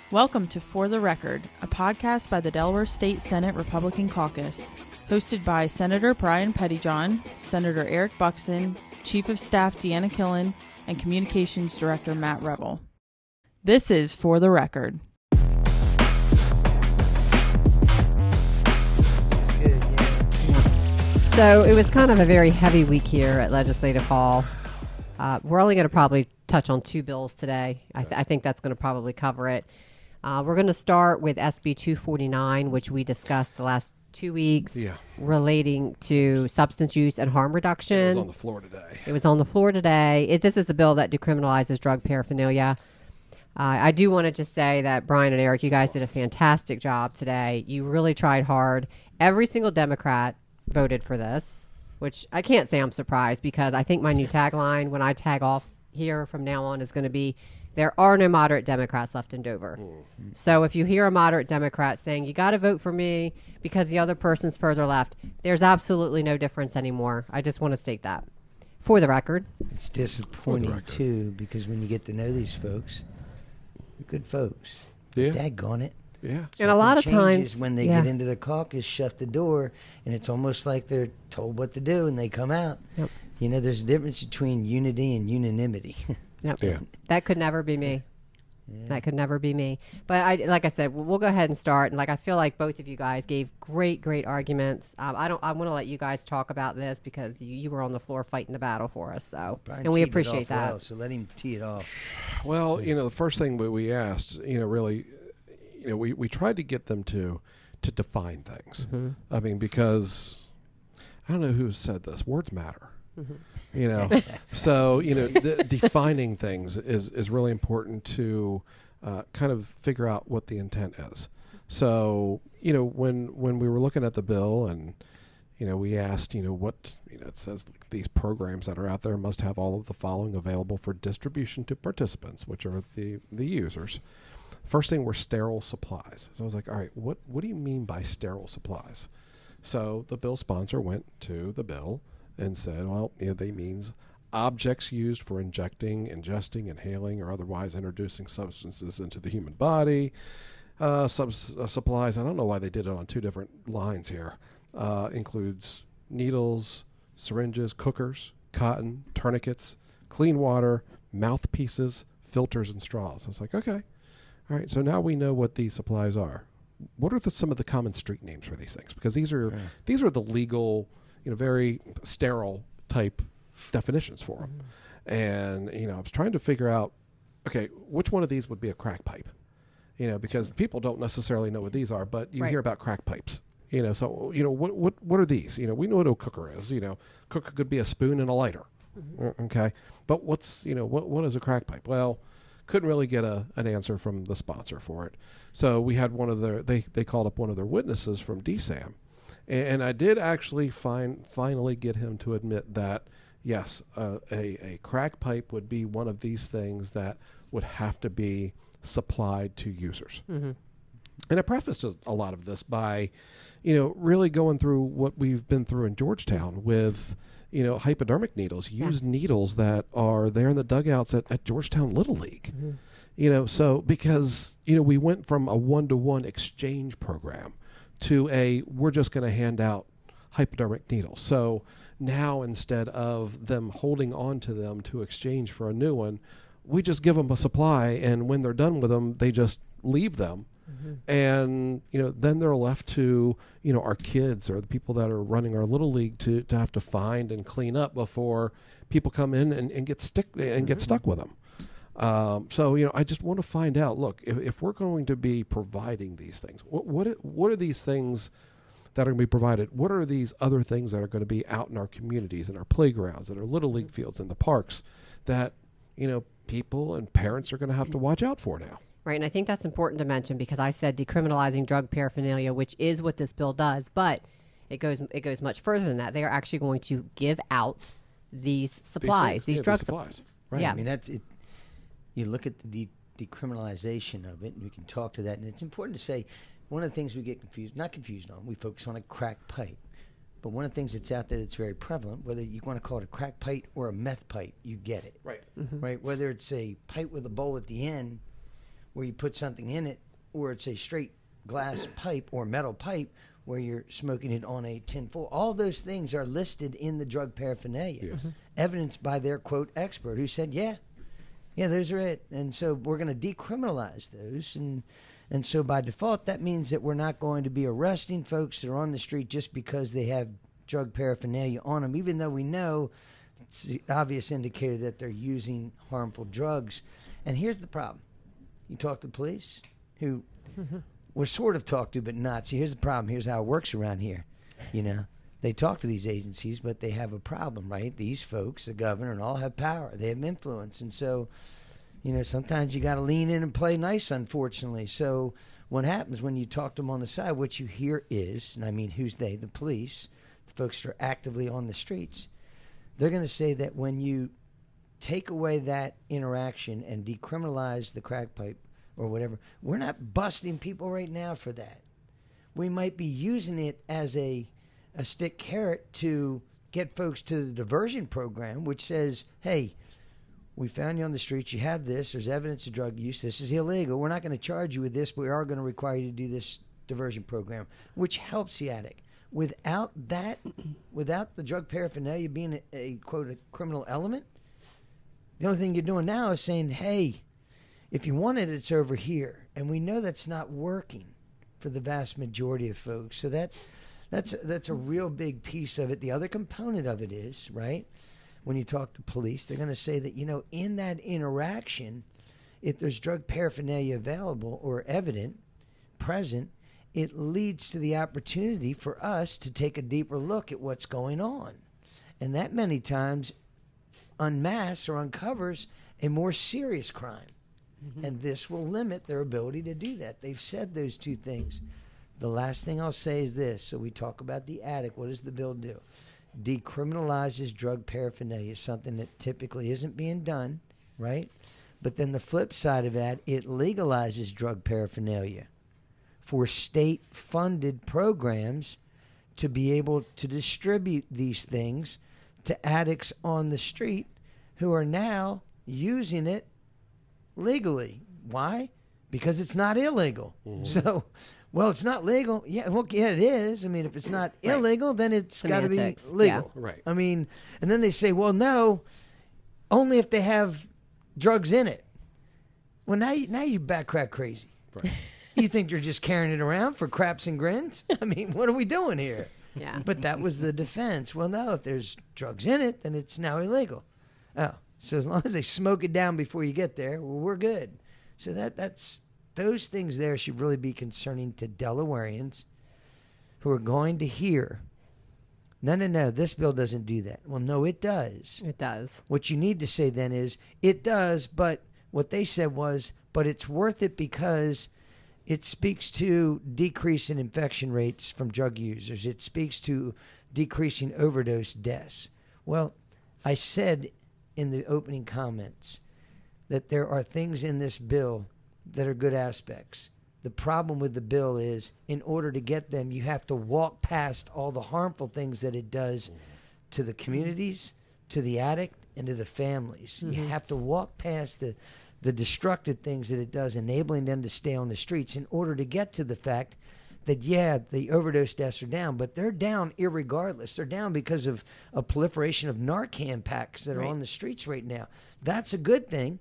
Welcome to For the Record, a podcast by the Delaware State Senate Republican Caucus, hosted by Senator Brian Pettyjohn, Senator Eric Buckson, Chief of Staff Deanna Killen, and Communications Director Matt Revel. This is For the Record. So it was kind of a very heavy week here at Legislative Hall. We're only going to probably touch on two bills today. I think that's going to probably cover it. We're going to start with SB 249, which we discussed the last 2 weeks, relating to substance use and harm reduction. It was on the floor today. This is the bill that decriminalizes drug paraphernalia. I do want to just say that Brian and Eric, you guys did a fantastic job today. You really tried hard. Every single Democrat voted for this, which I can't say I'm surprised, because I think my new tagline when I tag off here from now on is going to be, there are no moderate Democrats left in Dover. So if you hear a moderate Democrat saying, you got to vote for me because the other person's further left, there's absolutely no difference anymore. I just want to state that. For the record. It's disappointing, too, because when you get to know these folks, they're good folks. Yeah. Daggone it. Yeah. And a lot of times when they get into their caucus, shut the door, and it's almost like they're told what to do and they come out. Yep. You know, there's a difference between unity and unanimity. Yep. Yeah. That could never be me. Yeah. That could never be me. But like I said, we'll go ahead and start. And I feel like both of you guys gave great arguments. I want to let you guys talk about this because you were on the floor fighting the battle for us. So, Brian and we teed it appreciate off that. well, so let him tee it off. Well, the first thing we asked, really, we tried to get them to define things. Mm-hmm. I mean, because I don't know who said this, words matter. Mm-hmm. So defining things is really important to kind of figure out what the intent is. So when we were looking at the bill and we asked what it says, these programs that are out there must have all of the following available for distribution to participants, which are the users. First thing were sterile supplies. So I was like, all right, what do you mean by sterile supplies? So the bill sponsor went to the bill and said, well, they means objects used for injecting, ingesting, inhaling, or otherwise introducing substances into the human body. Supplies, I don't know why they did it on two different lines here, includes needles, syringes, cookers, cotton, tourniquets, clean water, mouthpieces, filters, and straws. I was like, okay. All right, so now we know what these supplies are. What are some of the common street names for these things? Because these are the legal, very sterile type definitions for them. And, I was trying to figure out, okay, which one of these would be a crack pipe? Because people don't necessarily know what these are, but you hear about crack pipes. So, what are these? We know what a cooker is. Cooker could be a spoon and a lighter. Okay. But what is a crack pipe? Well, couldn't really get an answer from the sponsor for it. So we had they called up one of their witnesses from DSAM. And I did actually finally get him to admit that, yes, a crack pipe would be one of these things that would have to be supplied to users. Mm-hmm. And I prefaced a lot of this by, really going through what we've been through in Georgetown with, hypodermic needles, used needles that are there in the dugouts at Georgetown Little League. Mm-hmm. So because, we went from a one-to-one exchange program to we're just going to hand out hypodermic needles. So now instead of them holding on to them to exchange for a new one, we just give them a supply, and when they're done with them, they just leave them. Mm-hmm. And, then they're left to, our kids or the people that are running our little league to have to find and clean up before people come in and get stuck with them. So, I just want to find out, look, if we're going to be providing these things, what are these things that are going to be provided? What are these other things that are going to be out in our communities, in our playgrounds, in our little league fields, in the parks that, people and parents are going to have to watch out for now? Right, and I think that's important to mention because I said decriminalizing drug paraphernalia, which is what this bill does, but it goes much further than that. They are actually going to give out these supplies, these drug supplies. Right. Yeah. I mean, that's it. You look at the decriminalization of it, and we can talk to that. And it's important to say, one of the things we get not confused on, we focus on a crack pipe. But one of the things that's out there that's very prevalent, whether you want to call it a crack pipe or a meth pipe, you get it. Right. Mm-hmm. Right? Whether it's a pipe with a bowl at the end, where you put something in it, or it's a straight glass pipe or metal pipe where you're smoking it on a tin foil. All those things are listed in the drug paraphernalia, evidenced by their, quote, expert who said, yeah, those are it. And so we're going to decriminalize those. And so by default, that means that we're not going to be arresting folks that are on the street just because they have drug paraphernalia on them, even though we know it's the obvious indicator that they're using harmful drugs. And here's the problem. You talk to the police, who we're sort of talked to, but not. See, here's the problem. Here's how it works around here. They talk to these agencies, but they have a problem, right? These folks, the governor and all, have power. They have influence. And so, sometimes you got to lean in and play nice, unfortunately. So what happens when you talk to them on the side, what you hear is, and I mean, who's they? The police, the folks that are actively on the streets. They're going to say that when you take away that interaction and decriminalize the crack pipe or whatever, we're not busting people right now for that. We might be using it as a stick carrot to get folks to the diversion program, which says, hey, we found you on the streets, you have this, there's evidence of drug use, this is illegal, we're not going to charge you with this, but we are going to require you to do this diversion program, which helps the addict. Without that, without the drug paraphernalia being a quote, a criminal element, the only thing you're doing now is saying, hey, if you want it, it's over here. And we know that's not working for the vast majority of folks. So that's a real big piece of it. The other component of it is, right, when you talk to police, they're going to say that, in that interaction, if there's drug paraphernalia available or evident, present, it leads to the opportunity for us to take a deeper look at what's going on. And that many times unmasks or uncovers a more serious crime. And this will limit their ability to do that. They've said those two things. The last thing I'll say is this. So we talk about the addict. What does the bill do? Decriminalizes drug paraphernalia, something that typically isn't being done, right? But then the flip side of that, it legalizes drug paraphernalia for state-funded programs to be able to distribute these things to addicts on the street who are now using it legally. Why? Because it's not illegal. So, well, it's not legal. Yeah, well, yeah, it is. I mean, if it's not illegal, then it's got to be legal. Yeah. Right. I mean, and then they say, well, no, only if they have drugs in it. Well, now you backcrack crazy. Right. You think you're just carrying it around for craps and grins? I mean, what are we doing here? Yeah. But that was the defense. Well, no, if there's drugs in it, then it's now illegal. Oh, so as long as they smoke it down before you get there, well, we're good. So that's those things there should really be concerning to Delawareans who are going to hear, no, this bill doesn't do that. Well, no, it does. It does. What you need to say then is, it does, but what they said was, but it's worth it because it speaks to decrease in infection rates from drug users. It speaks to decreasing overdose deaths. Well, I said in the opening comments that there are things in this bill that are good aspects. The problem with the bill is, in order to get them, you have to walk past all the harmful things that it does to the communities, to the addict, and to the families. You have to walk past the destructive things that it does, enabling them to stay on the streets, in order to get to the fact that, yeah, the overdose deaths are down, but they're down irregardless. They're down because of a proliferation of Narcan packs that are on the streets right now. That's a good thing,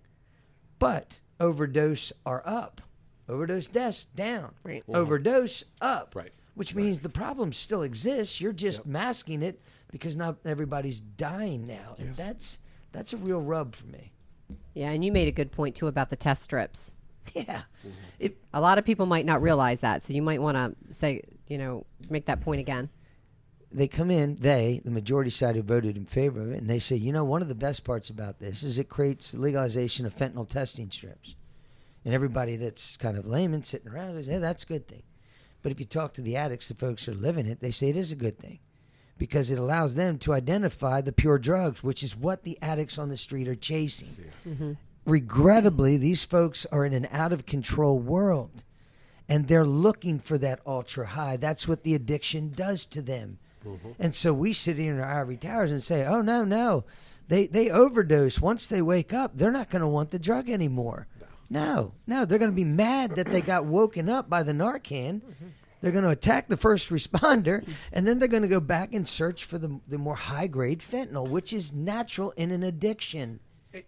but overdose are up. Overdose deaths down. Right. Overdose up. Right. Which means the problem still exists. You're just masking it because not everybody's dying now. And that's a real rub for me. Yeah, and you made a good point, too, about the test strips. Yeah. A lot of people might not realize that, so you might want to say, make that point again. They come in, the majority side who voted in favor of it, and they say, one of the best parts about this is it creates the legalization of fentanyl testing strips. And everybody that's kind of layman sitting around goes, hey, that's a good thing. But if you talk to the addicts, the folks who are living it, they say it is a good thing because it allows them to identify the pure drugs, which is what the addicts on the street are chasing. Yeah. Regrettably, these folks are in an out-of-control world, and they're looking for that ultra high. That's what the addiction does to them. And so we sit here in our ivory towers and say, oh, no. They overdose. Once they wake up, they're not going to want the drug anymore. No. No, they're going to be mad that they got woken up by the Narcan. They're going to attack the first responder, and then they're going to go back and search for the more high-grade fentanyl, which is natural in an addiction.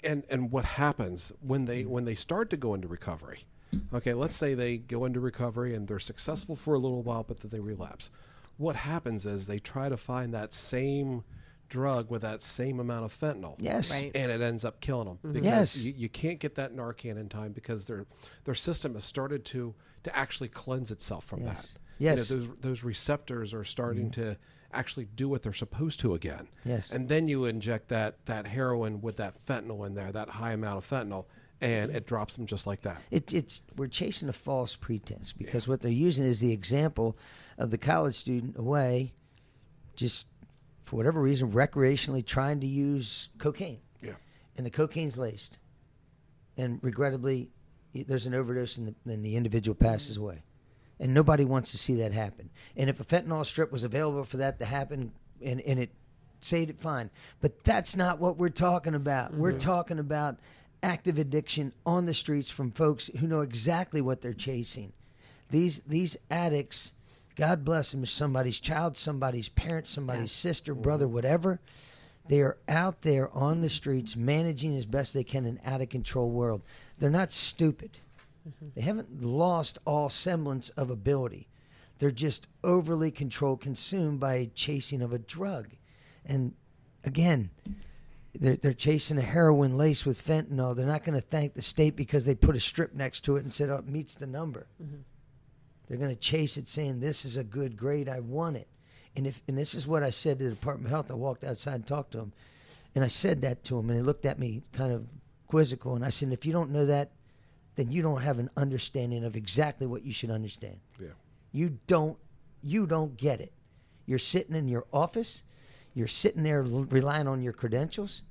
And what happens when they start to go into recovery? Okay, let's say they go into recovery and they're successful for a little while, but then they relapse. What happens is they try to find that same drug with that same amount of fentanyl. Yes. Right. And it ends up killing them. Because Yes. you can't get that Narcan in time because their system has started to actually cleanse itself from Yes. that. Yes. You know, those receptors are starting to actually do what they're supposed to again. Yes. And then you inject that heroin with that fentanyl in there, that high amount of fentanyl, and it drops them just like that. We're chasing a false pretense because what they're using is the example of the college student away, just for whatever reason, recreationally trying to use cocaine. Yeah. And the cocaine's laced. And regrettably, there's an overdose and the individual passes away. And nobody wants to see that happen. And if a fentanyl strip was available for that to happen and it saved it, fine. But that's not what we're talking about. We're talking about active addiction on the streets from folks who know exactly what they're chasing. These addicts, God bless them, is somebody's child, somebody's parent, somebody's sister, brother, whatever. They are out there on the streets managing as best they can an out-of-control world. They're not stupid. They haven't lost all semblance of ability. They're just overly controlled, consumed by chasing of a drug. And again, they're chasing a heroin lace with fentanyl. They're not going to thank the state because they put a strip next to it and said, oh, it meets the number. They're going to chase it saying, this is a good grade, I want it. And this is what I said to the Department of Health. I walked outside and talked to them. And I said that to them, and they looked at me kind of quizzical. And I said, if you don't know that, then you don't have an understanding of exactly what you should understand. Yeah. You don't get it. You're sitting in your office. You're sitting there relying on your credentials.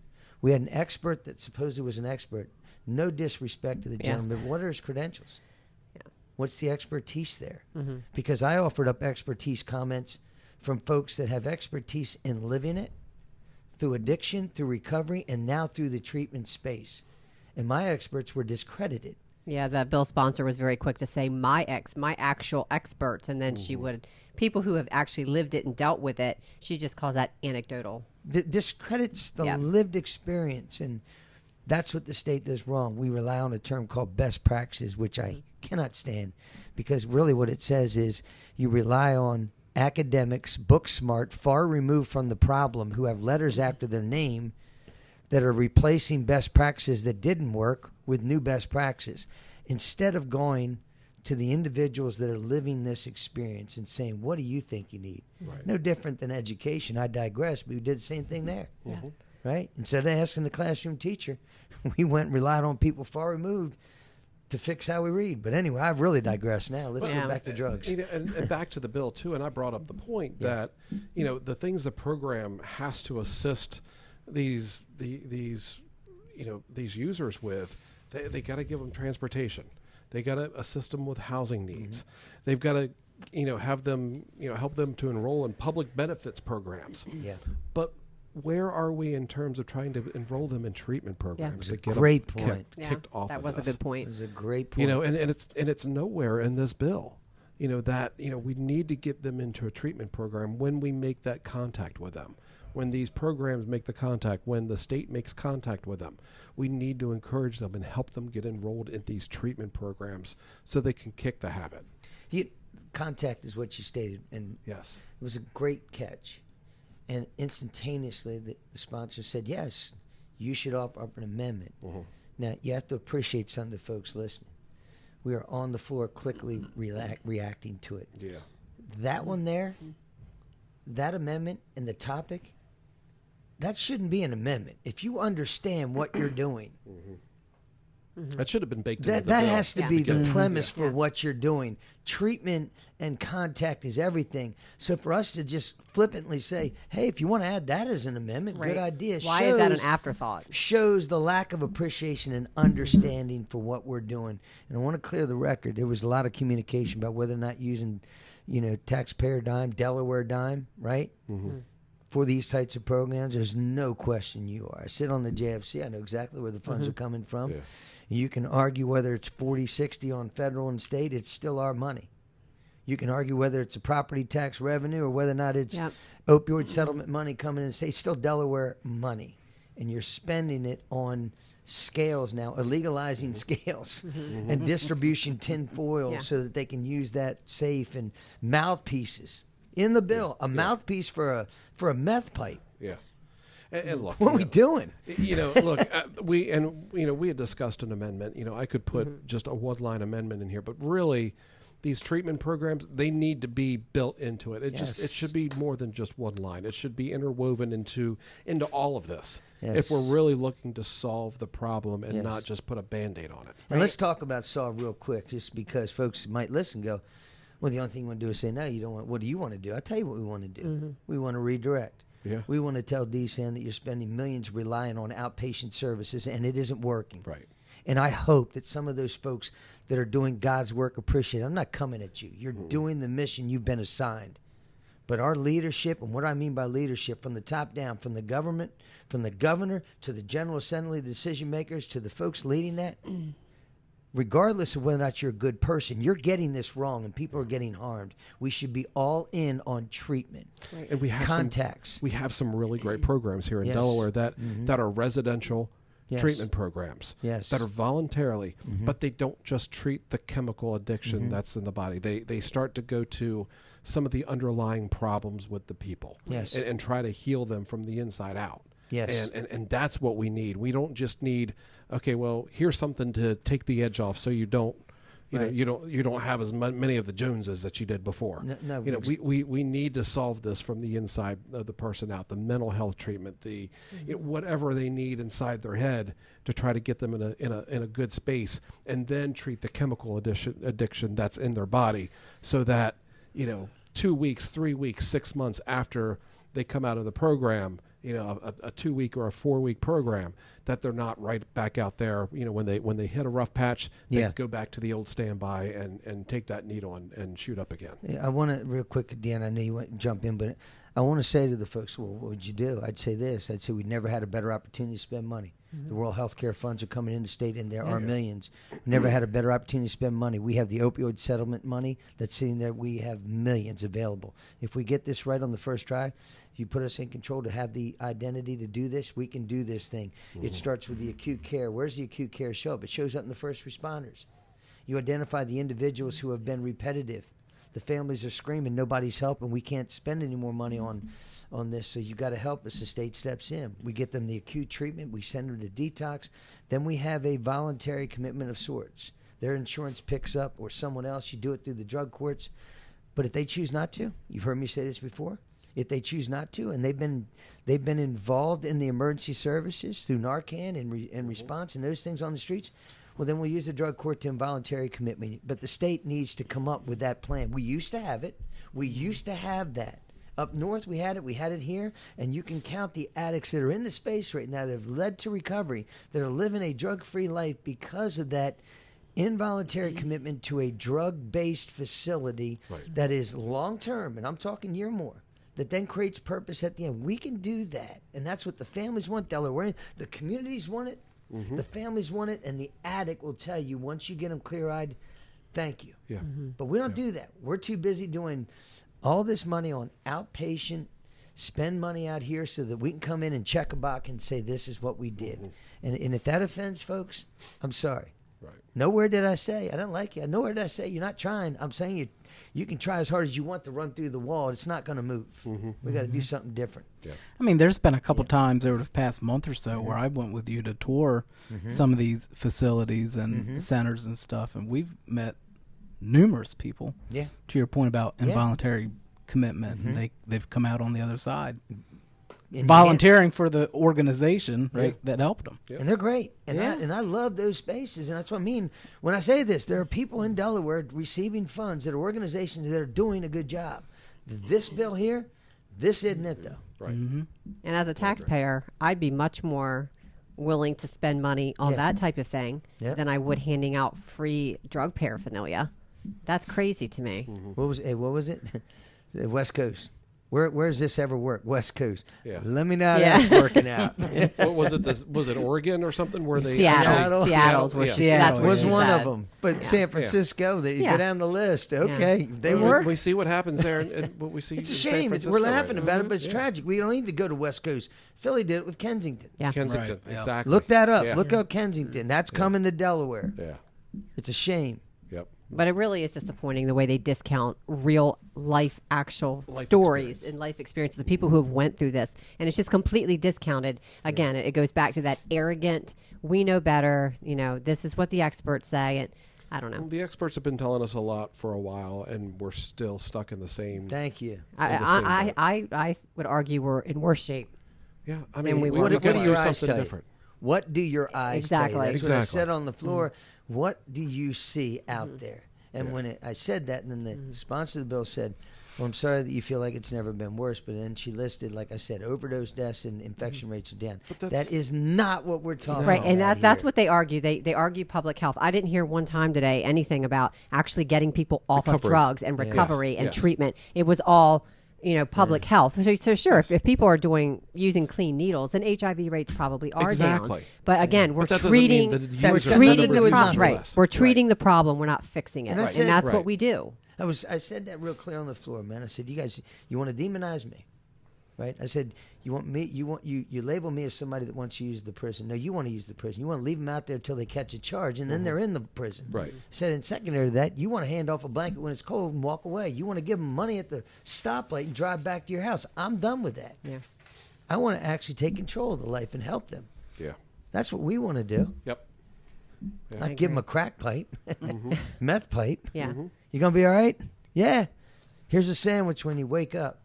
We had an expert that supposedly was an expert. No disrespect to the gentleman, but what are his credentials? Yeah. What's the expertise there? Because I offered up expertise comments from folks that have expertise in living it, through addiction, through recovery, and now through the treatment space. And my experts were discredited. Yeah, the bill sponsor was very quick to say my actual experts, and then she would people who have actually lived it and dealt with it. She just calls that anecdotal. Discredits the lived experience, and that's what the state does wrong. We rely on a term called best practices, which I cannot stand, because really what it says is you rely on academics, book smart, far removed from the problem, who have letters after their name, that are replacing best practices that didn't work with new best practices, instead of going to the individuals that are living this experience and saying, what do you think you need? Right. No different than education. I digress, but we did the same thing there. Right? Instead of asking the classroom teacher, we went and relied on people far removed to fix how we read. But anyway, I've really digressed now. Let's go back to drugs. You know, and back to the bill, too, and I brought up the point that, you know, the things the program has to assist these users with, they got to give them transportation. They got to assist them with housing needs. They've got to, have them, help them to enroll in public benefits programs. Yeah. But where are we in terms of trying to enroll them in treatment programs? To get Great them point. kicked off. That of was this? a good point. It was a great point. And it's nowhere in this bill. We need to get them into a treatment program when we make that contact with them. When these programs make the contact, when the state makes contact with them, we need to encourage them and help them get enrolled in these treatment programs so they can kick the habit. Contact is what you stated, and Yes. it was a great catch. And instantaneously, the sponsor said, yes, you should offer up an amendment. Now, you have to appreciate some of the folks listening. We are on the floor quickly reacting to it. Yeah. That one there, that amendment and the topic, that shouldn't be an amendment. If you understand what you're doing, That should have been baked into the that bill. has to be the get it. premise for what you're doing. Treatment and contact is everything. So for us to just flippantly say, hey, if you want to add that as an amendment, good idea. Why is that an afterthought? Shows the lack of appreciation and understanding for what we're doing. And I want to clear the record. There was a lot of communication about whether or not using, taxpayer dime, Delaware dime, right? For these types of programs. There's no question you are. I sit on the JFC. I know exactly where the funds are coming from. Yeah. You can argue whether it's 40-60 on federal and state. It's still our money. You can argue whether it's a property tax revenue or whether or not it's opioid settlement money coming in and say it's still Delaware money. And you're spending it on scales now, illegalizing scales and distribution tinfoil so that they can use that safe, and mouthpieces in the bill. A mouthpiece for a meth pipe. Yeah. And look, what are we doing? Look, we had discussed an amendment. I could put just a one-line amendment in here, but really, these treatment programs, they need to be built into it. It should be more than just one line. It should be interwoven into all of this. If we're really looking to solve the problem and not just put a Band-Aid on it. And let's talk about solve real quick, just because folks might listen and go, well, the only thing you want to do is say, no, you don't want. What do you want to do? I'll tell you what we want to do. We want to redirect. Yeah. We want to tell DSAN that you're spending millions relying on outpatient services, and it isn't working. Right. And I hope that some of those folks that are doing God's work appreciate it. I'm not coming at you. You're doing the mission you've been assigned. But our leadership, and what I mean by leadership, from the top down, from the government, from the governor to the General Assembly decision makers to the folks leading that, regardless of whether or not you're a good person, you're getting this wrong and people are getting harmed. We should be all in on treatment. Right. And we have contacts. We have some really great programs here in Delaware that are residential treatment programs that are voluntarily, but they don't just treat the chemical addiction that's in the body. They start to go to some of the underlying problems with the people and try to heal them from the inside out. Yes. And that's what we need. We don't just need, okay, well, here's something to take the edge off so you don't you don't have as many of the Joneses that you did before. We need to solve this from the inside of the person out. The mental health treatment, whatever they need inside their head to try to get them in a good space, and then treat the chemical addiction that's in their body, so that 2 weeks, 3 weeks, 6 months after they come out of the program, a 2 week or a 4 week program, that they're not right back out there. When they hit a rough patch, they go back to the old standby and take that needle and shoot up again. I want to, real quick, Deanna, I know you want to jump in, but I want to say to the folks, well, what would you do? I'd say this. I'd say we've never had a better opportunity to spend money. The Rural Health Care Funds are coming into state, and there are millions. We've never had a better opportunity to spend money. We have the opioid settlement money that's sitting there. We have millions available. If we get this right on the first try, you put us in control to have the identity to do this, we can do this thing. It starts with the acute care. Where's the acute care show up? It shows up in the first responders. You identify the individuals who have been repetitive. The families are screaming, nobody's helping. We can't spend any more money on this, so you got to help us. The state steps in. We get them the acute treatment. We send them to detox. Then we have a voluntary commitment of sorts. Their insurance picks up, or someone else. You do it through the drug courts. But if they choose not to, you've heard me say this before, if they choose not to, and they've been involved in the emergency services through Narcan and response and those things on the streets, well, then we'll use the drug court to involuntary commitment. But the state needs to come up with that plan. We used to have it. We used to have that. Up north, we had it. We had it here. And you can count the addicts that are in the space right now that have led to recovery, that are living a drug-free life because of that involuntary commitment to a drug-based facility that is long-term, and I'm talking year more, that then creates purpose at the end. We can do that. And that's what the families want, Delaware. The communities want it. The families want it, and the addict will tell you once you get them clear-eyed, thank you. Yeah. But we don't do that. We're too busy doing all this money on outpatient, spend money out here so that we can come in and check a box and say this is what we did. And if that offends folks, I'm sorry. Right. Nowhere did I say I don't like you. Nowhere did I say you're not trying. I'm saying you can try as hard as you want to run through the wall. It's not going to move. We got to do something different. Yeah. I mean, there's been a couple times over the past month or so where I went with you to tour some of these facilities and centers and stuff, and we've met numerous people. Yeah. To your point about involuntary commitment, and they've come out on the other side. Volunteering for the organization, that helped them. And they're great. And I love those spaces. And that's what I mean when I say this. There are people in Delaware receiving funds that are organizations that are doing a good job. This bill here, this isn't it, though. Right. And as a taxpayer, I'd be much more willing to spend money on that type of thing than I would handing out free drug paraphernalia. That's crazy to me. What was it? The West Coast. Where's this ever work? West Coast. Yeah. Let me know how that's working out. What was it? Was it Oregon or something where they Seattle's where Seattle was one of them. But San Francisco, they go down the list. Okay, they work. We see what happens there, and what we see. It's a in shame. San Francisco We're laughing about it, but it's Yeah. tragic. We don't need to go to West Coast. Philly did it with Kensington. Yeah. Kensington, Right, yeah. exactly. Look that up. Yeah. Look up Kensington. That's coming to Delaware. Yeah. It's a shame. Yep. But it really is disappointing the way they discount real life, actual Life stories experience. and life experiences of people who have went through this, and it's just completely discounted. Again, it goes back to that arrogant, we know better. This is what the experts say, and I don't know. The experts have been telling us a lot for a while, and we're still stuck in the same. Thank you. I would argue we're in worse shape. Yeah, I And mean, we we want got to to do do your eyes something tell you? different. What do your eyes tell you? Exactly. That's what I Exactly. said on the floor. What do you see out there? And when I said that, and then the sponsor of the bill said, well, I'm sorry that you feel like it's never been worse, but then she listed, like I said, overdose deaths and infection rates are down. that's- That is not what we're talking Right, about. and that's here. what they argue. They argue public health. I didn't hear one time today anything about actually getting people off of Recovery. drugs and recovery and Yes. treatment. It was all public health. So sure, if people are using clean needles, then HIV rates probably are down. Exactly. But again, we're But that doesn't mean treating that we're users got treating nothing to the do with problem. nothing. Right, Less. we're treating the problem. We're not fixing it, And that's and it. that's Right. what we do. I said that real clear on the floor, man. I said, you guys, you want to demonize me, right? I said, you label me as somebody that wants to use the prison. No, you want to use the prison. You want to leave them out there until they catch a charge, and then they're in the prison. Right. I said, in secondary to that, you want to hand off a blanket when it's cold and walk away. You want to give them money at the stoplight and drive back to your house. I'm done with that. Yeah. I want to actually take control of the life and help them. Yeah. That's what we want to do. Yep. Not give them a crack pipe, meth pipe. Yeah. You gonna be all right? Yeah. Here's a sandwich when you wake up.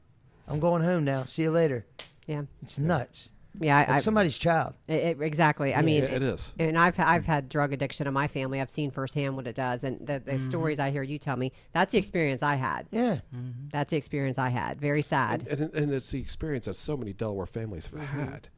I'm going home now. See you later. Yeah. It's nuts. Yeah. It's somebody's child. Exactly. I mean, it is. And I've had drug addiction in my family. I've seen firsthand what it does, and the stories I hear you tell me. That's the experience I had. Yeah. That's the experience I had. Very sad. And it's the experience that so many Delaware families have had.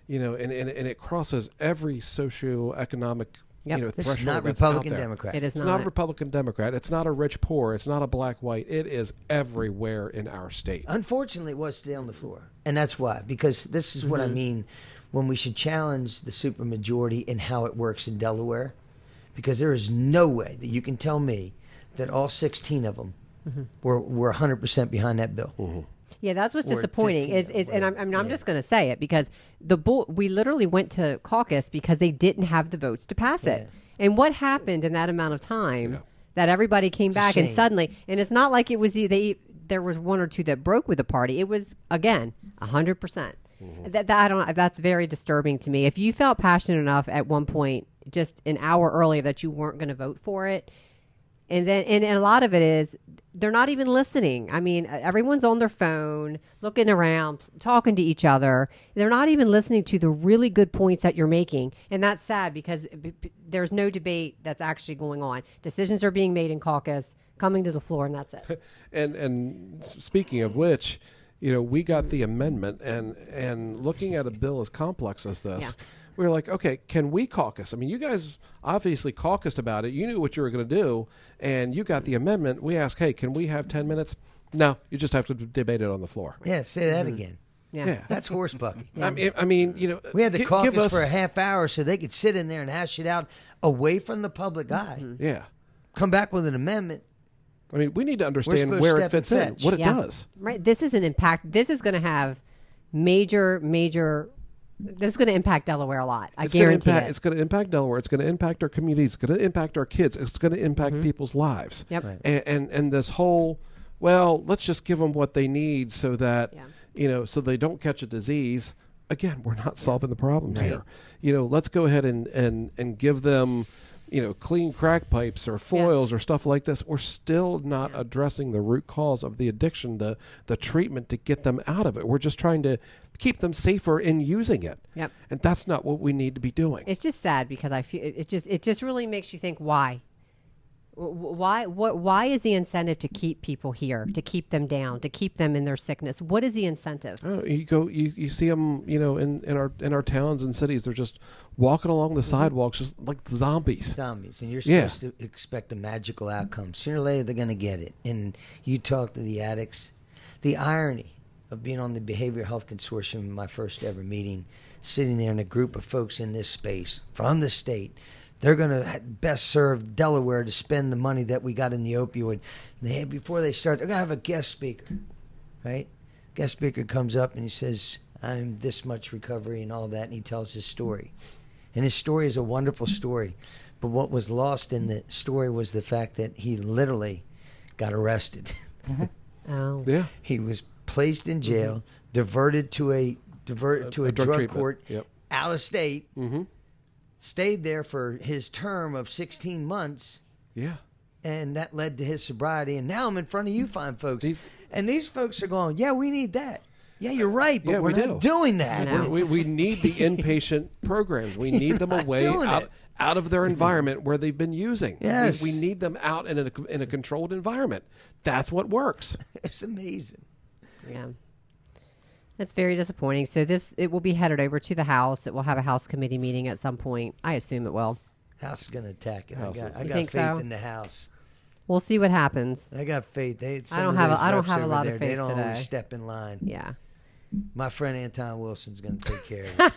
And it crosses every socioeconomic Yep. This is threshold not that's out Republican there. Democrat. It is It's not a Republican Democrat. It's not a rich poor. It's not a black white. It is everywhere in our state. Unfortunately, it was today on the floor. And that's why. Because this is what I mean when we should challenge the supermajority in how it works in Delaware. Because there is no way that you can tell me that all 16 of them were 100% behind that bill. Yeah, that's what's Or disappointing 15, is, and I'm yeah. just going to say it because we literally went to caucus because they didn't have the votes to pass it. And what happened in that amount of time that everybody came It's a back and shame. suddenly, and it's not like it was there was one or two that broke with the party. It was again 100%. That's very disturbing to me. If you felt passionate enough at one point, just an hour earlier, that you weren't going to vote for it. And a lot of it is they're not even listening. I mean, everyone's on their phone, looking around, talking to each other. They're not even listening to the really good points that you're making. And that's sad because there's no debate that's actually going on. Decisions are being made in caucus, coming to the floor, and that's it. And speaking of which, we got the amendment, and looking at a bill as complex as this, we were like, okay, can we caucus? I mean, you guys obviously caucused about it. You knew what you were going to do, and you got the amendment. We asked, hey, can we have 10 minutes? No, you just have to debate it on the floor. Yeah, say that again. Yeah. That's horse bucking. I mean, We had the give caucus us, for a half hour so they could sit in there and hash it out away from the public eye. Yeah. Come back with an amendment. I mean, we need to understand supposed where to it step fits and in, fetch. what it does. Right. This is an impact. This is going to have major. This is going to impact Delaware a lot. I guarantee it. It's going to impact Delaware. It's going to impact our communities. It's going to impact our kids. It's going to impact people's lives. Yep. Right. And this whole, well, let's just give them what they need so that so they don't catch a disease. Again, we're not solving the problems here. Let's go ahead and give them clean crack pipes or foils or stuff like this. We're still not addressing the root cause of the addiction, the treatment to get them out of it. We're just trying to keep them safer in using it. Yep. And that's not what we need to be doing. It's just sad because I feel it just really makes you think why is the incentive to keep people here, to keep them down, to keep them in their sickness? What is the incentive? You see them, in our towns and cities. They're just walking along the sidewalks, just like zombies. And you're supposed to expect a magical outcome. Sooner or later, they're going to get it. And you talk to the addicts. The irony of being on the Behavioral Health Consortium, my first ever meeting, sitting there in a group of folks in this space from the state. They're going to best serve Delaware to spend the money that we got in the opioid. Before they start, they're going to have a guest speaker, right? Guest speaker comes up and he says, I'm this much recovery and all that, and he tells his story. And his story is a wonderful story. But what was lost in the story was the fact that he literally got arrested. Oh. Yeah. He was placed in jail, diverted to a drug court out of state, stayed there for his term of 16 months. Yeah. And that led to his sobriety. And now I'm in front of you fine folks. And these folks are going, yeah, we need that. Yeah, you're right, but we're not doing that. We need the inpatient programs. We need them away out of their environment where they've been using. Yes. We need them out in a controlled environment. That's what works. It's amazing. Yeah. That's very disappointing. So it will be headed over to the House. It will have a House committee meeting at some point. I assume it will. House is going to attack it. I got think faith so? in the House. We'll see what happens. I got faith. I don't have a lot of faith They don't today. always step in line. Yeah. My friend Anton Wilson's going to take care of it.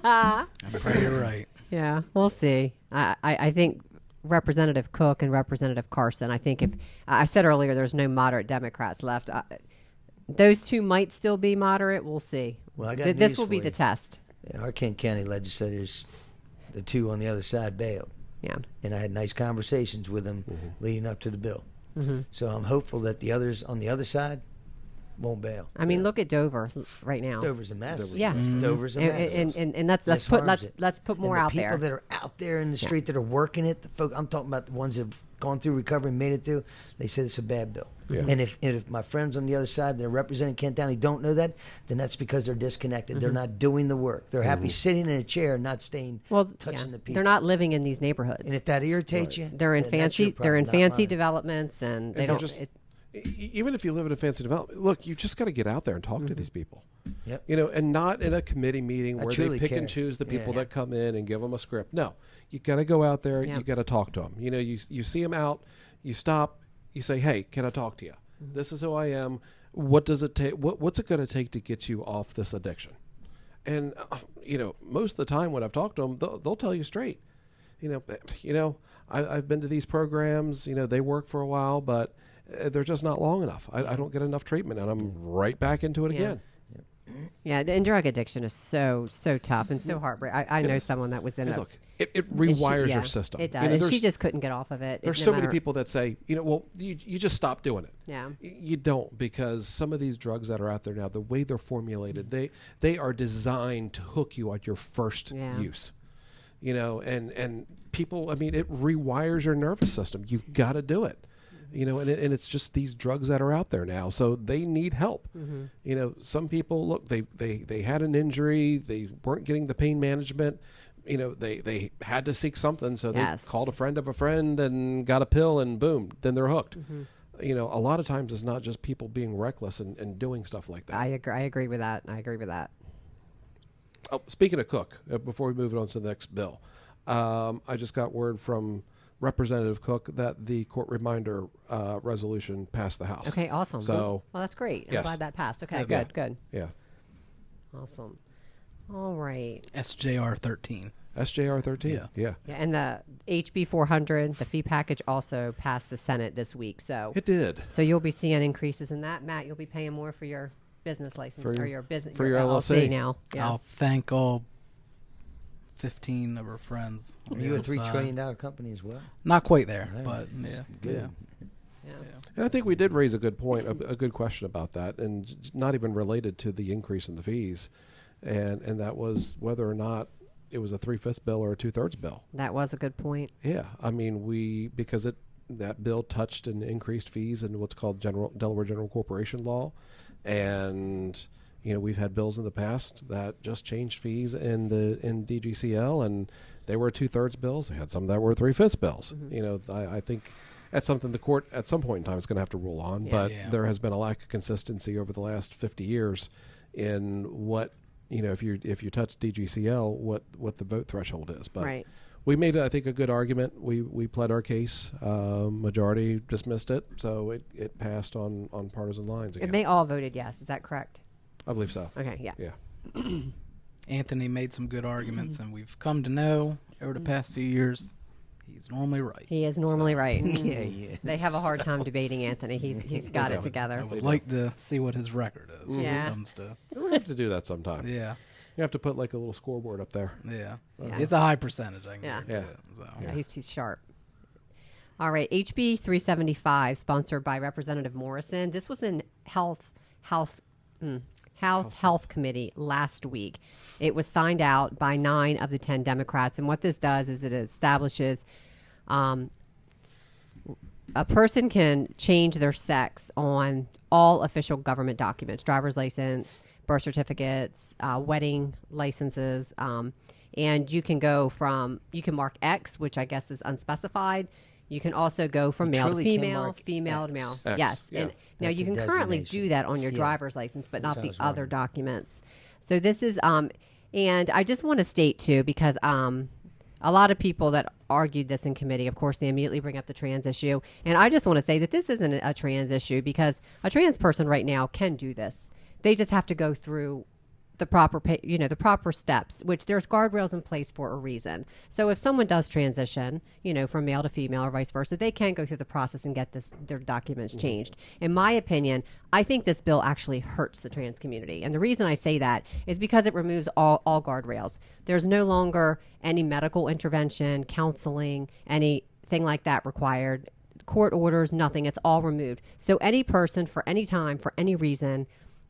I'm afraid you're right. Yeah, we'll see. I think Representative Cook and Representative Carson, I think if I said earlier there's no moderate Democrats left, those two might still be moderate. We'll see. Well, I got this will be the test. Our Kent County legislators, the two on the other side, bailed. Yeah. And I had nice conversations with them leading up to the bill. So I'm hopeful that the others on the other side won't bail. I mean, look at Dover right now. Dover's a mess. Dover's a mess. And let's put more out there. The people that are out there in the street that are working it, the folk, I'm talking about the ones that have gone through recovery and made it through, they said it's a bad bill. Yeah. And if my friends on the other side that are representing Kent County don't know that, then that's because they're disconnected. They're not doing the work. They're happy sitting in a chair, not touching the people. They're not living in these neighborhoods. And if that irritates you, they're in fancy developments, and they don't. Even if you live in a fancy development, look, you just got to get out there and talk to these people. Yep. And not in a committee meeting where they pick and choose the people that come in and give them a script. No, you got to go out there. You got to talk to them. You see them out, you stop, you say, "Hey, can I talk to you? This is who I am. What does it take? What's it going to take to get you off this addiction?" And most of the time when I've talked to them, they'll tell you straight. I've been to these programs. They work for a while, but they're just not long enough. I don't get enough treatment, and I'm right back into it again. Yeah, and drug addiction is so tough and so heartbreaking. I know someone that was in it. Look, it rewires your system. It does. And she just couldn't get off of it. There's so many people that say, well, you just stop doing it. Yeah. You don't, because some of these drugs that are out there now, the way they're formulated, they are designed to hook you at your first use. And people, it rewires your nervous system. You've got to do it. And it's just these drugs that are out there now, so they need help. Some people, look, they had an injury, they weren't getting the pain management, they had to seek something, so they called a friend of a friend and got a pill, and boom, then they're hooked. A lot of times it's not just people being reckless and doing stuff like that. I agree with that. Oh, speaking of Cook, before we move on to the next bill, I just got word from Representative Cook that the court reminder resolution passed the House. Okay, awesome. So, well, that's great. I'm glad that passed. Okay, good. Yeah. Awesome. All right. SJR 13. SJR 13. Yeah. And the HB 400, the fee package, also passed the Senate this week. So it did. So you'll be seeing increases in that. Matt, you'll be paying more for your business license or your business for your LLC now. Yeah. I'll thank all 15 of our friends. Are you a $3 trillion company as well? Not quite there, Right. but Good. And I think we did raise a good point, a good question about that, and not even related to the increase in the fees, and that was whether or not it was a 3/5 bill or a 2/3 bill. That was a good point. Yeah, because that bill touched and increased fees in what's called Delaware General Corporation Law, and we've had bills in the past that just changed fees in DGCL, and they were 2/3 bills. We had some that were 3/5 bills. I think that's something the court at some point in time is going to have to rule on. But there has been a lack of consistency over the last 50 years in what if you touch DGCL, what the vote threshold is. But we made, I think, a good argument. We pled our case. Majority dismissed it, so it passed on partisan lines again. And they all voted yes. Is that correct? I believe so. Okay, yeah. Yeah. Anthony made some good arguments, and we've come to know over the past few years he's normally right. He is normally right. Yeah, yeah. They have a hard time debating Anthony. He's got it together. I would like to see what his record is when Yeah. it comes to. We'll have to do that sometime. Yeah. You have to put like a little scoreboard up there. Yeah. Yeah. It's a high percentage, I can Yeah. guarantee it. So. Yeah, he's sharp. All right, HB 375, sponsored by Representative Morrison. This was in House Health Committee last week. It was signed out by 9 of the 10 Democrats. And what this does is it establishes a person can change their sex on all official government documents, driver's license, birth certificates, wedding licenses. And you can go from, you can mark X, which I guess is unspecified. You can also go from male to truly can female, mark female to male. X, Yes. yeah. And now That's you a can currently designation. do that on your Yeah. driver's license, but That's not what I the was other wondering. documents. So this is, and I just want to state too, because a lot of people that argued this in committee, of course, they immediately bring up the trans issue. And I just want to say that this isn't a trans issue, because a trans person right now can do this. They just have to go through the proper, the proper steps, which there's guardrails in place for a reason. So if someone does transition, from male to female or vice versa, they can go through the process and get their documents changed. In my opinion, I think this bill actually hurts the trans community. And the reason I say that is because it removes all guardrails. There's no longer any medical intervention, counseling, anything like that required. Court orders, nothing. It's all removed. So any person for any time, for any reason,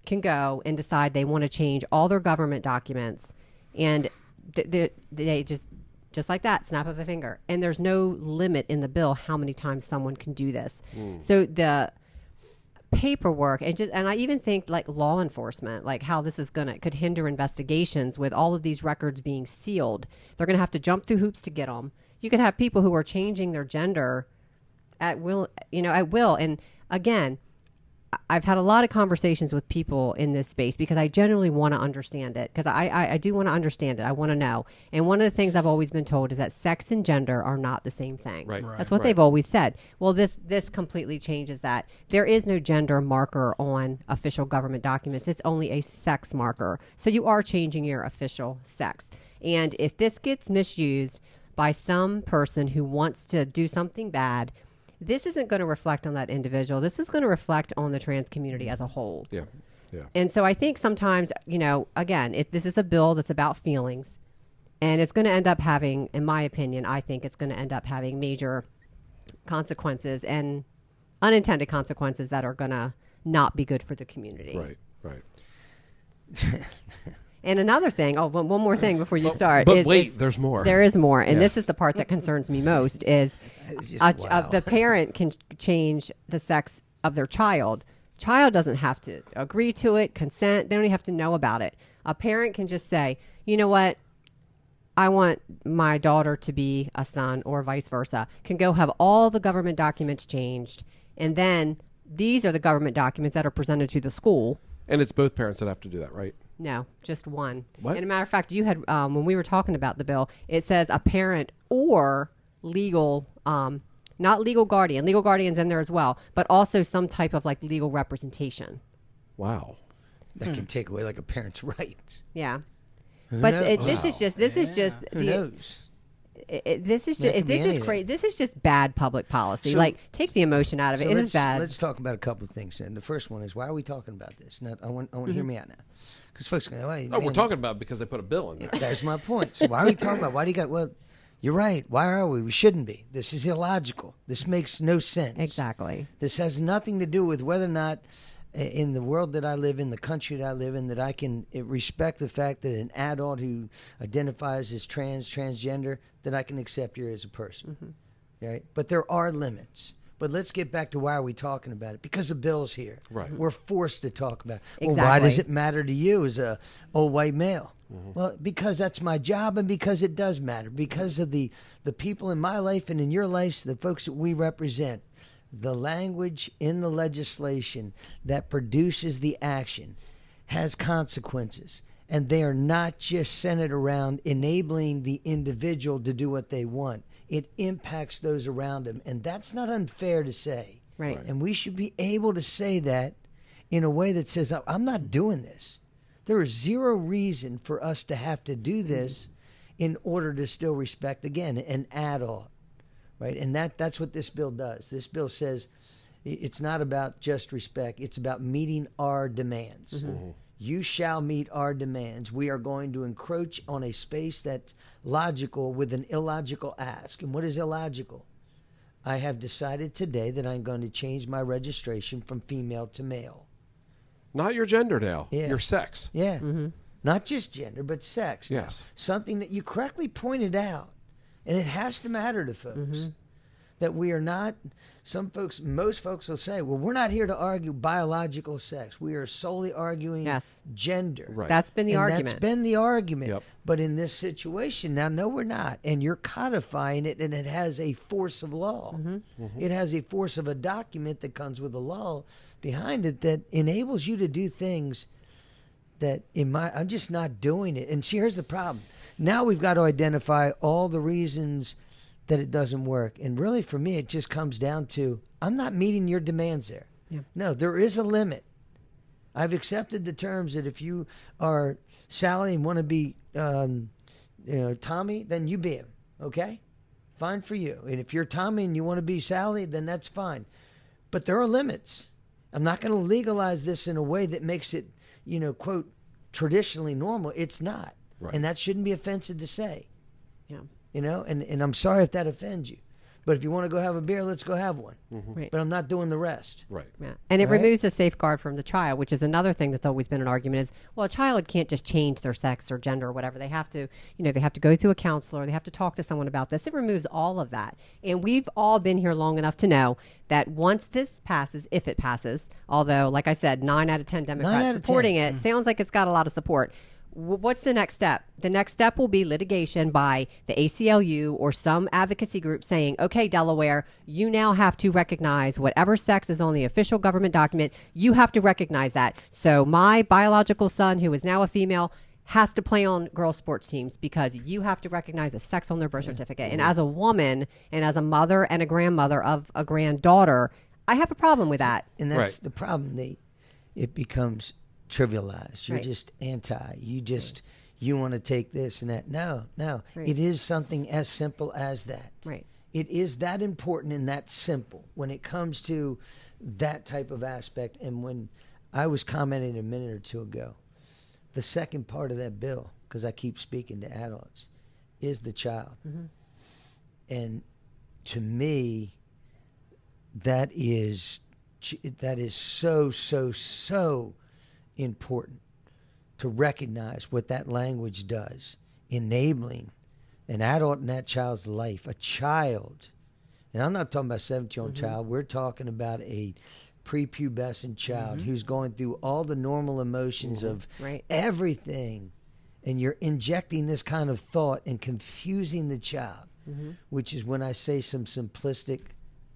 can go and decide they want to change all their government documents, and they just like that, snap of a finger. And there's no limit in the bill how many times someone can do this. So the paperwork, and I even think like law enforcement, like how this is could hinder investigations with all of these records being sealed. They're going to have to jump through hoops to get them. You could have people who are changing their gender at will, And again, I've had a lot of conversations with people in this space because I genuinely want to understand it, because I do want to understand it. I want to know. And one of the things I've always been told is that sex and gender are not the same thing. Right. That's what they've always said. Well, this completely changes that. There is no gender marker on official government documents. It's only a sex marker. So you are changing your official sex. And if this gets misused by some person who wants to do something bad, this isn't going to reflect on that individual. This is going to reflect on the trans community as a whole. Yeah. Yeah. And so I think sometimes, again, if this is a bill that's about feelings, and it's going to end up having, in my opinion, I think it's going to end up having major consequences and unintended consequences that are going to not be good for the community. Right. And another thing, one more thing before you start. But wait, there's more. There is more. And this is the part that concerns me most is the parent can change the sex of their child. Child doesn't have to agree to it, consent. They don't even have to know about it. A parent can just say, you know what? I want my daughter to be a son, or vice versa. Can go have all the government documents changed. And then these are the government documents that are presented to the school. And it's both parents that have to do that, right? No, just one. What? And a matter of fact, you had, when we were talking about the bill, it says a parent or legal, not legal guardian. Legal guardian's in there as well, but also some type of like legal representation. Wow. That can take away like a parent's rights. Yeah. Who But knows? this is just this is just Who knows? This is That just could be this is anything. crazy. This is just bad public policy. So- Like, take the emotion out of it. So It is bad. Let's talk about a couple of things. And the first one is, why are we talking about this? Now, I want to Mm-hmm. hear me out now, because folks are going, "Wait, Oh, we're man, talking about it because they put a bill in there. There's my point. So why are we talking about? Why do you got? Well, you're right. Why are we? We shouldn't be. This is illogical. This makes no sense. Exactly. This has nothing to do with whether or not, in the world that I live in, the country that I live in, that I can respect the fact that an adult who identifies as transgender, that I can accept you as a person. Mm-hmm. Right? But there are limits. But let's get back to why are we talking about it? Because the bill's here. Right. We're forced to talk about it. Well, Exactly. why does it matter to you as a old white male? Well, because that's my job, and because it does matter. Because of the people in my life and in your lives, the folks that we represent. The language in the legislation that produces the action has consequences. And they are not just centered around enabling the individual to do what they want. It impacts those around them. And that's not unfair to say. Right. And we should be able to say that in a way that says, I'm not doing this. There is zero reason for us to have to do this in order to still respect, again, an adult, right? And that's what this bill does. This bill says it's not about just respect. It's about meeting our demands. You shall meet our demands. We are going to encroach on a space that's logical with an illogical ask. And what is illogical? I have decided today that I'm going to change my registration from female to male. Not your gender, Dale. Yeah. Your sex. Yeah. Not just gender, but sex. Yes. Something that you correctly pointed out, and it has to matter to folks, that we are not, most folks will say, well, we're not here to argue biological sex. We are solely arguing gender. Right. That's been the argument. That's been the argument. Yep. But in this situation, now, no, we're not. And you're codifying it, and it has a force of law. It has a force of a document that comes with a law behind it that enables you to do things that I'm just not doing it. And see, here's the problem. Now we've got to identify all the reasons that it doesn't work. And really, for me, it just comes down to, I'm not meeting your demands there. Yeah. No, there is a limit. I've accepted the terms that if you are Sally and want to be Tommy, then you be him. Okay? Fine for you. And if you're Tommy and you want to be Sally, then that's fine. But there are limits. I'm not going to legalize this in a way that makes it, quote, traditionally normal. It's not. Right. And that shouldn't be offensive to say. Yeah. And I'm sorry if that offends you. But if you want to go have a beer, let's go have one. Right. But I'm not doing the rest. Right. Yeah. And it removes a safeguard from the child, which is another thing that's always been an argument is, well, a child can't just change their sex or gender or whatever. They have to, they have to go through a counselor. They have to talk to someone about this. It removes all of that. And we've all been here long enough to know that once this passes, if it passes, although, like I said, 9 out of 10 Democrats supporting it, sounds like it's got a lot of support. What's the next step? The next step will be litigation by the ACLU or some advocacy group saying, okay, Delaware, you now have to recognize whatever sex is on the official government document. You have to recognize that. So my biological son, who is now a female, has to play on girls' sports teams because you have to recognize a sex on their birth certificate. And as a woman and as a mother and a grandmother of a granddaughter, I have a problem with that. And that's the problem. It becomes trivialized. You're just anti. You want to take this and that. No. Right. It is something as simple as that. Right. It is that important and that simple when it comes to that type of aspect. And when I was commenting a minute or two ago, the second part of that bill, because I keep speaking to adults, is the child. And to me, that is so important to recognize what that language does, enabling an adult in that child's life, a child. And I'm not talking about a 17-year-old child. We're talking about a prepubescent child who's going through all the normal emotions of everything. And you're injecting this kind of thought and confusing the child, which is when I say some simplistic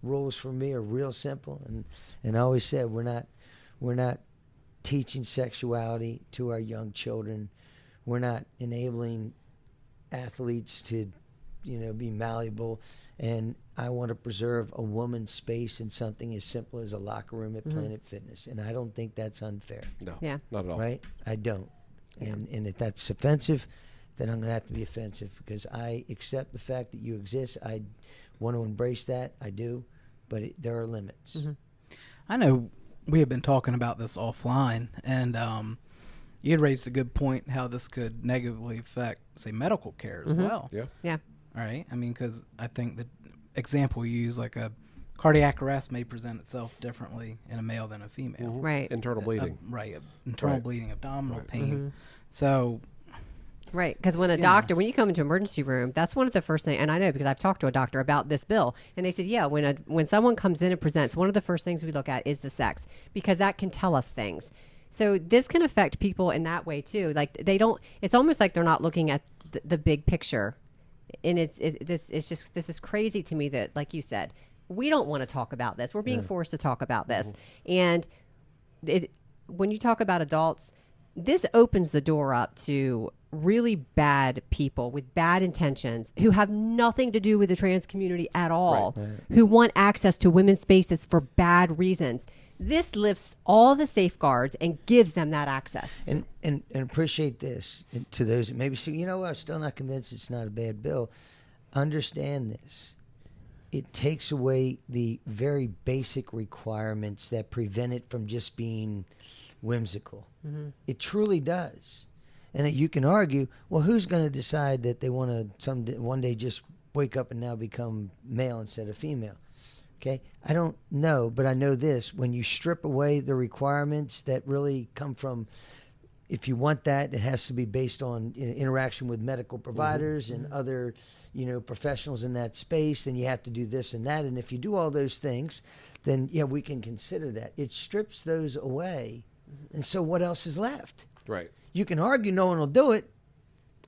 rules for me are real simple. And I always said we're not teaching sexuality to our young children. We're not enabling athletes to, be malleable. And I want to preserve a woman's space in something as simple as a locker room at Planet Fitness. And I don't think that's unfair. No, not at all. Right? I don't. Yeah. And if that's offensive, then I'm going to have to be offensive because I accept the fact that you exist. I want to embrace that. I do. But there are limits. I know we have been talking about this offline, and you had raised a good point how this could negatively affect, say, medical care as well. Yeah. All right. I mean, because I think the example you use, like a cardiac arrest may present itself differently in a male than a female. Right. Internal bleeding. Internal bleeding, abdominal pain. So... Right, because when when you come into emergency room, that's one of the first things, and I know because I've talked to a doctor about this bill, and they said, when someone comes in and presents, one of the first things we look at is the sex, because that can tell us things. So this can affect people in that way too. Like it's almost like they're not looking at the big picture, and this is crazy to me that, like you said, we don't want to talk about this. We're being forced to talk about this, and when you talk about adults, this opens the door up to really bad people with bad intentions who have nothing to do with the trans community at all, who want access to women's spaces for bad reasons. This lifts all the safeguards and gives them that access. And appreciate this. And to those that maybe say, you know what, I'm still not convinced it's not a bad bill. Understand this. It takes away the very basic requirements that prevent it from just being whimsical. Mm-hmm. It truly does. And that you can argue, well, who's going to decide that they want to one day just wake up and now become male instead of female? Okay, I don't know, but I know this. When you strip away the requirements that really come from, if you want that, it has to be based on interaction with medical providers and other, professionals in that space, then you have to do this and that. And if you do all those things, then, we can consider that. It strips those away. And so what else is left? Right. You can argue no one will do it.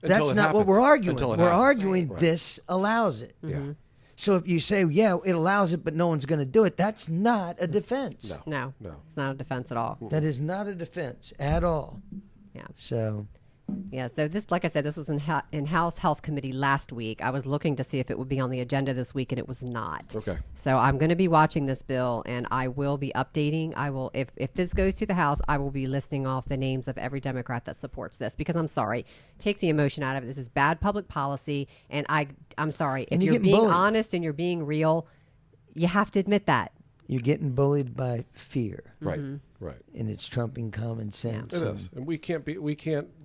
That's not happens. what we're arguing. We're arguing this allows it. Yeah. So if you say, it allows it, but no one's going to do it, that's not a defense. No. It's not a defense at all. That is not a defense at all. Yeah. So this, like I said, this was in House Health Committee last week. I was looking to see if it would be on the agenda this week, and it was not. Okay. So I'm going to be watching this bill, and I will be updating. I will, if this goes to the House, I will be listing off the names of every Democrat that supports this, because I'm sorry, take the emotion out of it. This is bad public policy, and I'm sorry. If you're being honest and you're being real, you have to admit that. You're getting bullied by fear. Right. Right. And it's trumping common sense. It is. And we can't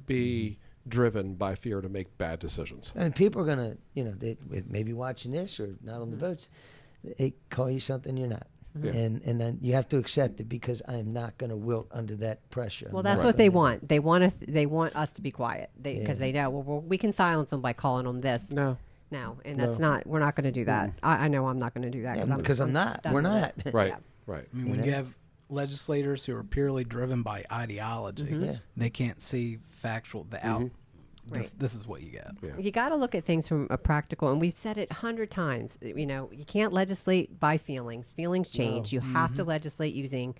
be driven by fear to make bad decisions. And people are going to, they maybe watching this or not on the votes, they call you something you're not. Yeah. And then you have to accept it, because I am not going to wilt under that pressure. Well, that's what they want. They want us to be quiet, because they know we can silence them by calling them this. No, and that's not. We're not going to do that. I know I'm not going to do that because I'm not. We're not. Right. Yeah. Right. I mean, when you have legislators who are purely driven by ideology, they can't see factual. This is what you get. Yeah. You got to look at things from a practical, and we've said it 100 times. You can't legislate by feelings. Feelings change. You have to legislate using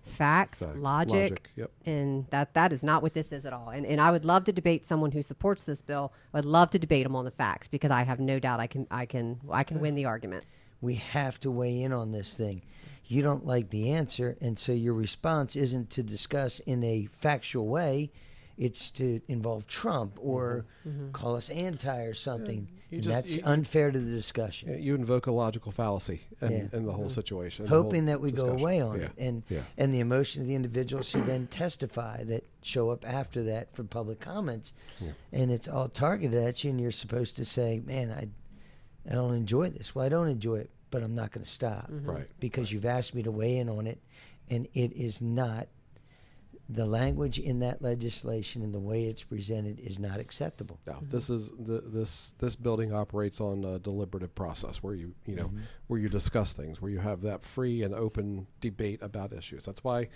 facts, logic. Yep. And that is not what this is at all. And I would love to debate someone who supports this bill. I would love to debate them on the facts, because I have no doubt I can win the argument. We have to weigh in on this thing. You don't like the answer, and so your response isn't to discuss in a factual way. It's to involve Trump or call us anti or something. That's unfair to the discussion. You invoke a logical fallacy in the whole situation. Hoping that we go away on it. And the emotion of the individuals who then testify that show up after that for public comments. Yeah. And it's all targeted at you, and you're supposed to say, man, I don't enjoy this. Well, I don't enjoy it, but I'm not going to stop. Right. Because you've asked me to weigh in on it, and it is not. The language in that legislation and the way it's presented is not acceptable. No, this is this building operates on a deliberative process where where you discuss things, where you have that free and open debate about issues. That's why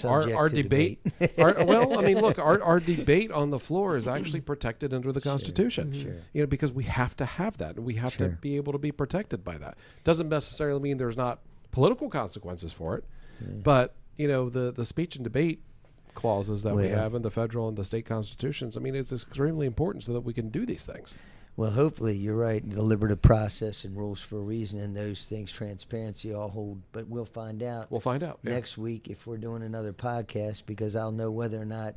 our debate. Our debate on the floor is actually protected under the Constitution. Sure. Because we have to have that, and we have to be able to be protected by that. Doesn't necessarily mean there's not political consequences for it, but the speech and debate clauses that we have in the federal and the state constitutions, it's extremely important so that we can do these things. Well, hopefully you're right. Deliberative process and rules for a reason, and those things, transparency, all hold. But we'll find out. Next week if we're doing another podcast, because I'll know whether or not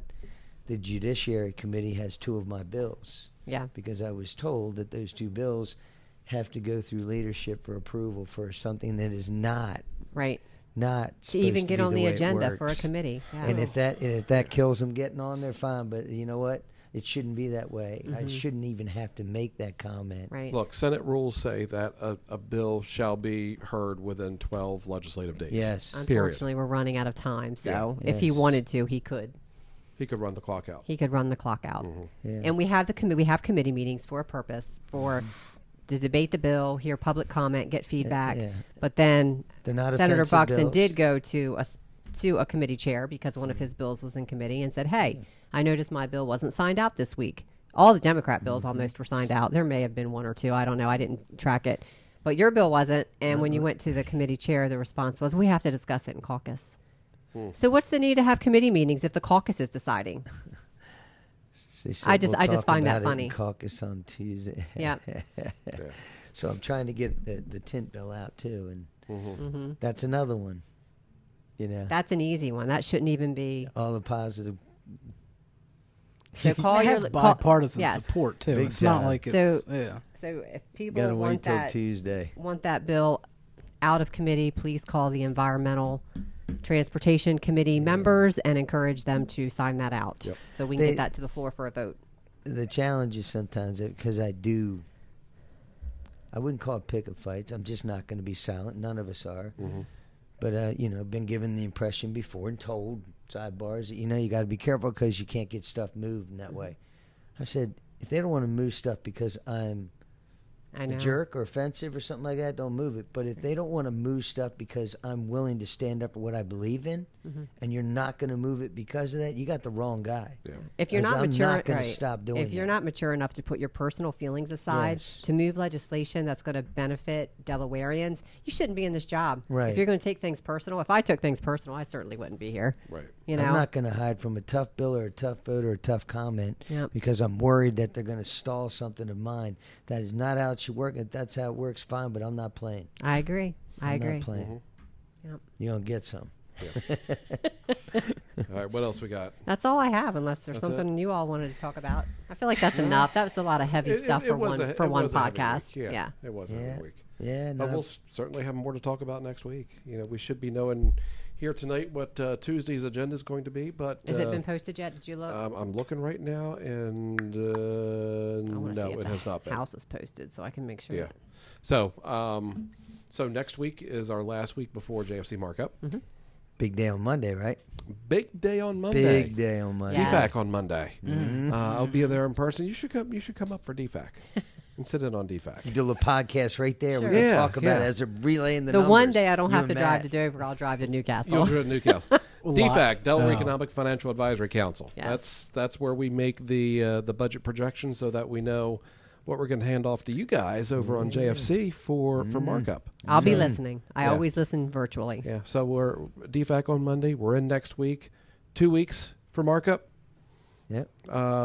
the Judiciary Committee has 2 of my bills. Yeah. Because I was told that those 2 bills have to go through leadership for approval for something that is not. Right. Not to even get on the agenda for a committee. Yeah. And if that kills them getting on there, fine. But you know what? It shouldn't be that way. I shouldn't even have to make that comment. Right. Look, Senate rules say that a bill shall be heard within 12 legislative days. Yes. Unfortunately, we're running out of time. So if he wanted to, he could. He could run the clock out. Yeah. And we have committee meetings for a purpose, to debate the bill, hear public comment, get feedback. Yeah. But then Senator Buckson did go to a committee chair, because one of his bills was in committee, and said, hey, I noticed my bill wasn't signed out this week. All the Democrat bills almost were signed out. There may have been 1 or 2. I don't know. I didn't track it. But your bill wasn't. And when you went to the committee chair, the response was, we have to discuss it in caucus. So what's the need to have committee meetings if the caucus is deciding? I just find that funny. Caucus on Tuesday. Yeah. So I'm trying to get the tint bill out too, and that's another one. That's an easy one. That shouldn't even be all the positive. So call it has bipartisan support too. Big It's time. not like it's So if people Gotta want wait till that Tuesday. want that bill out of committee, please call the Environmental Transportation Committee members and encourage them to sign that out, so we can get that to the floor for a vote. The challenge is sometimes because I wouldn't call it picket fights. I'm just not going to be silent. None of us are. Mm-hmm. But I've been given the impression before and told sidebars that you got to be careful because you can't get stuff moved in that way. I said, if they don't want to move stuff because I'm a jerk or offensive or something like that, don't move it. But if they don't want to move stuff because I'm willing to stand up for what I believe in, and you're not going to move it because of that, you got the wrong guy. Yeah. If you're not mature, I'm not going to stop doing if you're not mature enough to put your personal feelings aside to move legislation that's going to benefit Delawareans, you shouldn't be in this job. Right. If you're going to take things personal, if I took things personal, I certainly wouldn't be here. Right. You know? I'm not going to hide from a tough bill or a tough vote or a tough comment because I'm worried that they're going to stall something of mine. That is not how it should work. If that's how it works, fine, but I'm not playing. I agree. I'm not playing. Yep. You're going to get some. All right, what else we got? That's all I have, unless there's something you all wanted to talk about. I feel like that's enough. That was a lot of heavy stuff for one podcast. Yeah, it was a heavy week. Yeah, but we'll certainly have more to talk about next week. We should be knowing here tonight what Tuesday's agenda is going to be. But has it been posted yet? Did you look? I'm looking right now, and no, it has not been. House is posted, so I can make sure. Yeah. So next week is our last week before JFC markup. Mm-hmm. Big day on Monday, right? Big day on Monday. Big day on Monday. DFAC on Monday. Mm-hmm. I'll be there in person. You should come up for DFAC and sit in on DFAC. You do a little podcast right there. Sure. We can talk about it as a relaying the numbers. The one day I don't have to drive to Dover, I'll drive to Newcastle. You'll drive to Newcastle. DFAC, Delaware Economic Financial Advisory Council. Yes. That's where we make the budget projections so that we know what we're going to hand off to you guys over on JFC for markup. I'll be listening. I always listen virtually. Yeah. So we're DFAC on Monday. We're in next week. 2 weeks for markup. Yep.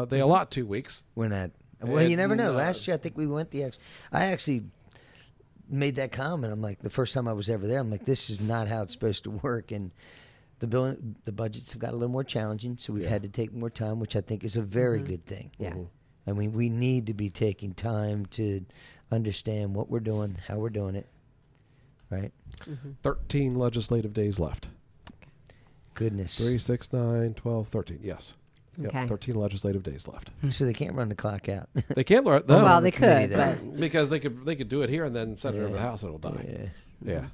They allot 2 weeks. We're not. Well, you never know. Last year, I think we went I actually made that comment. I'm like, the first time I was ever there, I'm like, this is not how it's supposed to work. And the budgets have got a little more challenging, so we've had to take more time, which I think is a very good thing. Yeah. Mm-hmm. I mean, we need to be taking time to understand what we're doing, how we're doing it, right? 13 legislative days left. Goodness. 3, 6, 9, 12, 13. Yes. Okay. Yep, 13 legislative days left. So they can't run the clock out. They can't learn. No, well, they could, but because they could do it here and then send it over to the House and it'll die. Yeah.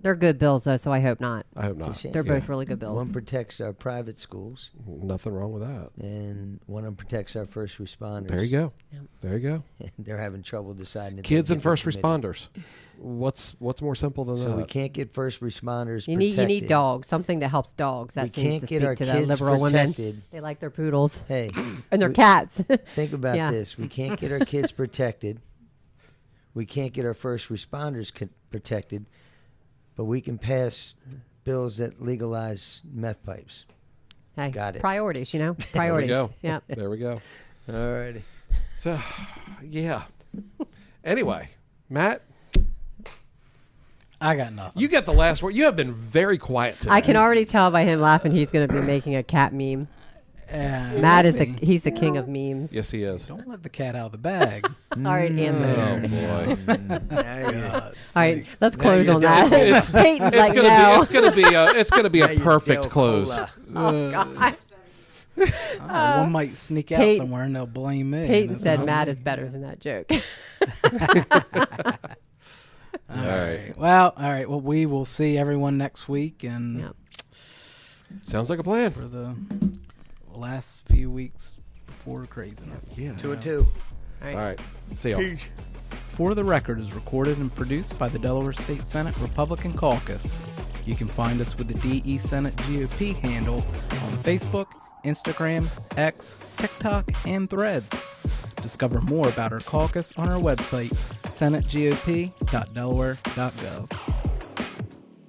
They're good bills, though, so I hope not. I hope not. They're both really good bills. One protects our private schools. Nothing wrong with that. And one of them protects our first responders. There you go. Yep. There you go. They're having trouble deciding. Kids and first responders. What's more simple than that? So we can't get first responders you protected. need dogs, something that helps dogs. That we seems can't to get speak our to kids the liberal protected. Women. They like their poodles. Hey. And their cats. Think about this. We can't get our kids protected. We can't get our first responders protected. But we can pass bills that legalize meth pipes. Hey, got it. Priorities, Priorities. There we go. Yeah. There we go. All righty. So, yeah. Anyway, Matt, I got nothing. you get the last word. You have been very quiet today. I can already tell by him laughing he's going to be making a cat meme. Matt is he's the king of memes. Yes, he is. Don't let the cat out of the bag. All right, Andrew. Oh boy. All right, let's close on that. It's Peyton's like, no. It's gonna be a perfect close. Oh, God. One might sneak out somewhere and they'll blame me. Peyton said Matt is better than that joke. All right. Well, all right. Well, we will see everyone next week, and Sounds like a plan. for the last few weeks before craziness. Yeah. 2-2. All right. See y'all. For the Record is recorded and produced by the Delaware State Senate Republican Caucus. You can find us with the DE Senate GOP handle on Facebook, Instagram, X, TikTok, and Threads. Discover more about our caucus on our website, senategop.delaware.gov.